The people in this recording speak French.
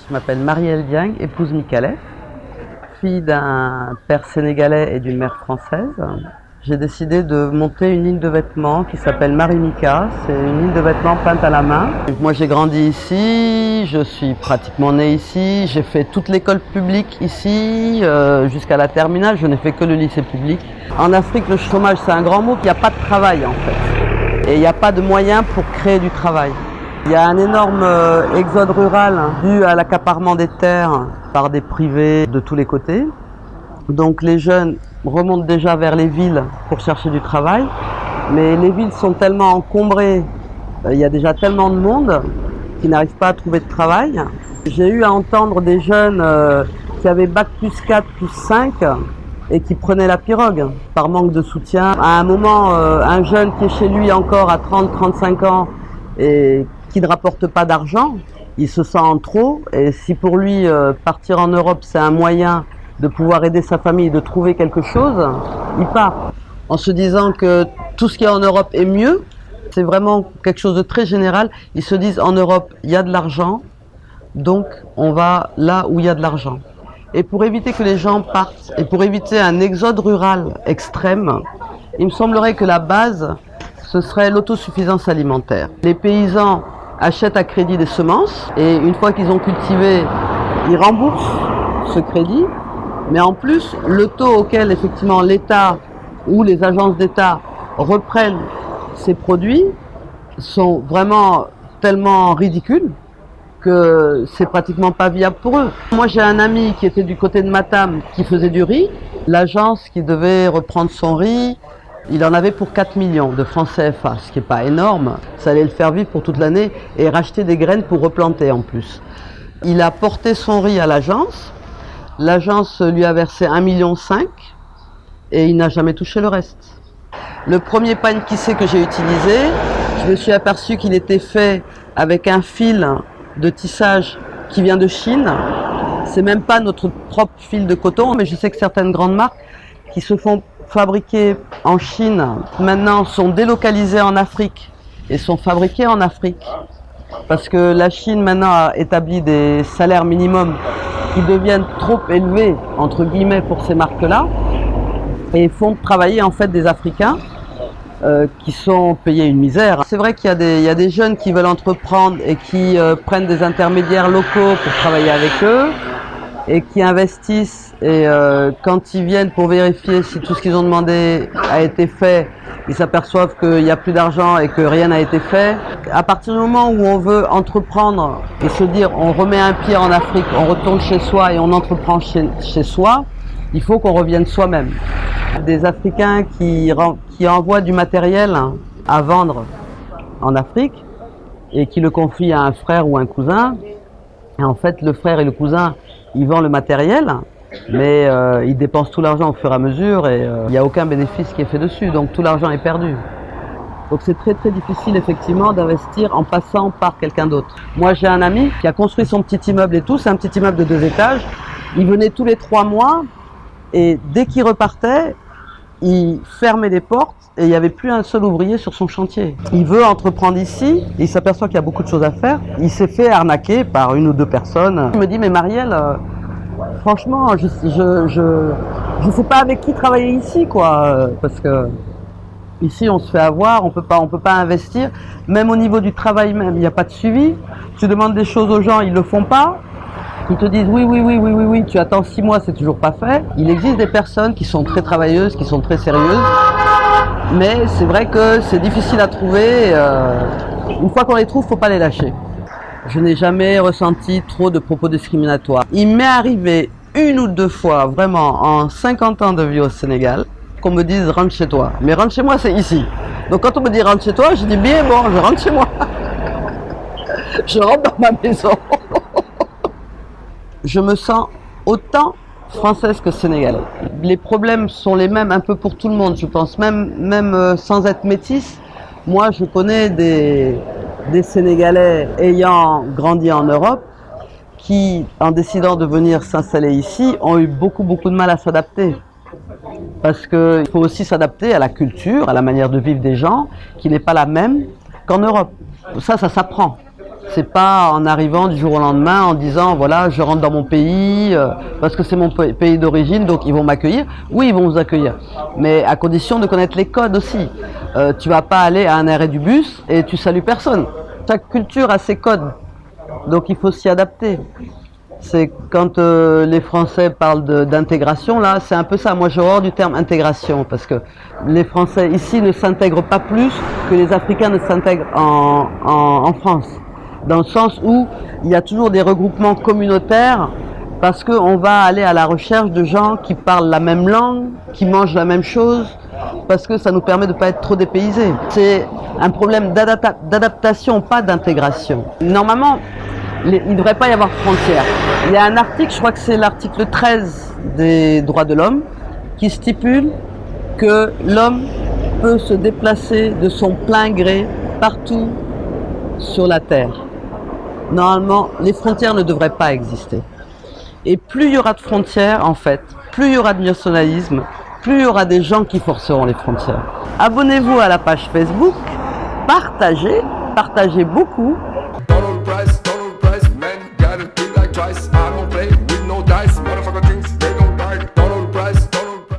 Je m'appelle Marielle Dieng, épouse Micallef, fille d'un père sénégalais et d'une mère française. J'ai décidé de monter une ligne de vêtements qui s'appelle Marimika. C'est une ligne de vêtements peinte à la main. Moi j'ai grandi ici, je suis pratiquement née ici, j'ai fait toute l'école publique ici, jusqu'à la terminale, je n'ai fait que le lycée public. En Afrique, le chômage c'est un grand mot, il n'y a pas de travail en fait. Et il n'y a pas de moyens pour créer du travail. Il y a un énorme exode rural dû à l'accaparement des terres par des privés de tous les côtés. Donc les jeunes remontent déjà vers les villes pour chercher du travail, mais les villes sont tellement encombrées, il y a déjà tellement de monde qui n'arrivent pas à trouver de travail. J'ai eu à entendre des jeunes qui avaient bac plus 4, plus 5 et qui prenaient la pirogue par manque de soutien. À un moment, un jeune qui est chez lui encore à 30-35 ans et qui ne rapporte pas d'argent, il se sent en trop, et si pour lui partir en Europe c'est un moyen de pouvoir aider sa famille, de trouver quelque chose, il part. En se disant que tout ce qu'il y a en Europe est mieux, c'est vraiment quelque chose de très général. Ils se disent en Europe, il y a de l'argent, donc on va là où il y a de l'argent. Et pour éviter que les gens partent, et pour éviter un exode rural extrême, il me semblerait que la base, ce serait l'autosuffisance alimentaire. Les paysans achètent à crédit des semences, et une fois qu'ils ont cultivé, ils remboursent ce crédit. Mais en plus, le taux auquel effectivement l'État ou les agences d'État reprennent ces produits sont vraiment tellement ridicules que c'est pratiquement pas viable pour eux. Moi j'ai un ami qui était du côté de Matam qui faisait du riz. L'agence qui devait reprendre son riz, il en avait pour 4 millions de francs CFA, ce qui n'est pas énorme. Ça allait le faire vivre pour toute l'année et racheter des graines pour replanter en plus. Il a porté son riz à l'agence. L'agence lui a versé 1,5 million et il n'a jamais touché le reste. Le premier pain kissé que j'ai utilisé, je me suis aperçu qu'il était fait avec un fil de tissage qui vient de Chine. C'est même pas notre propre fil de coton, mais je sais que certaines grandes marques qui se font fabriquer en Chine maintenant sont délocalisées en Afrique et sont fabriquées en Afrique. Parce que la Chine maintenant a établi des salaires minimums qui deviennent trop élevés, entre guillemets, pour ces marques-là, et font travailler en fait des Africains qui sont payés une misère. C'est vrai qu'il y a des jeunes qui veulent entreprendre et qui prennent des intermédiaires locaux pour travailler avec eux, et qui investissent, et quand ils viennent pour vérifier si tout ce qu'ils ont demandé a été fait, ils s'aperçoivent qu'il n'y a plus d'argent et que rien n'a été fait. À partir du moment où on veut entreprendre et se dire on remet un pied en Afrique, on retourne chez soi et on entreprend chez soi, il faut qu'on revienne soi-même. Des Africains qui envoient du matériel à vendre en Afrique et qui le confient à un frère ou un cousin, et en fait le frère et le cousin ils vendent le matériel, mais ils dépensent tout l'argent au fur et à mesure et il n'y a aucun bénéfice qui est fait dessus, donc tout l'argent est perdu. Donc c'est très très difficile effectivement d'investir en passant par quelqu'un d'autre. Moi j'ai un ami qui a construit son petit immeuble et tout, c'est un petit immeuble de 2 étages. Il venait tous les 3 mois et dès qu'il repartait, il fermait les portes et il n'y avait plus un seul ouvrier sur son chantier. Il veut entreprendre ici, il s'aperçoit qu'il y a beaucoup de choses à faire. Il s'est fait arnaquer par 1 ou 2 personnes. Il me dit mais Marielle, franchement je sais pas avec qui travailler ici quoi, parce que ici on se fait avoir, on peut pas investir. Même au niveau du travail même, il n'y a pas de suivi. Tu demandes des choses aux gens, ils le font pas. Ils te disent oui, tu attends 6 mois, c'est toujours pas fait. Il existe des personnes qui sont très travailleuses, qui sont très sérieuses, mais c'est vrai que c'est difficile à trouver. Une fois qu'on les trouve, faut pas les lâcher. Je n'ai jamais ressenti trop de propos discriminatoires. Il m'est arrivé 1 ou 2 fois, vraiment, en 50 ans de vie au Sénégal, qu'on me dise rentre chez toi. Mais rentre chez moi, c'est ici. Donc quand on me dit rentre chez toi, je dis bien bon, je rentre chez moi. Je rentre dans ma maison. Je me sens autant française que sénégalaise. Les problèmes sont les mêmes un peu pour tout le monde, je pense, même sans être métisse. Moi, je connais des Sénégalais ayant grandi en Europe qui, en décidant de venir s'installer ici, ont eu beaucoup de mal à s'adapter. Parce qu'il faut aussi s'adapter à la culture, à la manière de vivre des gens, qui n'est pas la même qu'en Europe. Ça s'apprend. C'est pas en arrivant du jour au lendemain en disant voilà, je rentre dans mon pays parce que c'est mon pays d'origine, donc ils vont m'accueillir. Oui, ils vont vous accueillir, mais à condition de connaître les codes aussi. Tu vas pas aller à un arrêt du bus et tu salues personne. Chaque culture a ses codes, donc il faut s'y adapter. C'est quand les Français parlent d'intégration, là, c'est un peu ça. Moi, j'ai horreur du terme intégration, parce que les Français ici ne s'intègrent pas plus que les Africains ne s'intègrent en France. Dans le sens où il y a toujours des regroupements communautaires, parce qu'on va aller à la recherche de gens qui parlent la même langue, qui mangent la même chose, parce que ça nous permet de ne pas être trop dépaysés. C'est un problème d'adaptation, pas d'intégration. Normalement, il ne devrait pas y avoir de frontières. Il y a un article, je crois que c'est l'article 13 des droits de l'homme, qui stipule que l'homme peut se déplacer de son plein gré partout sur la Terre. Normalement, les frontières ne devraient pas exister. Et plus il y aura de frontières, en fait, plus il y aura de nationalisme, plus il y aura des gens qui forceront les frontières. Abonnez-vous à la page Facebook, partagez beaucoup. Donald Price, man, gotta think like twice.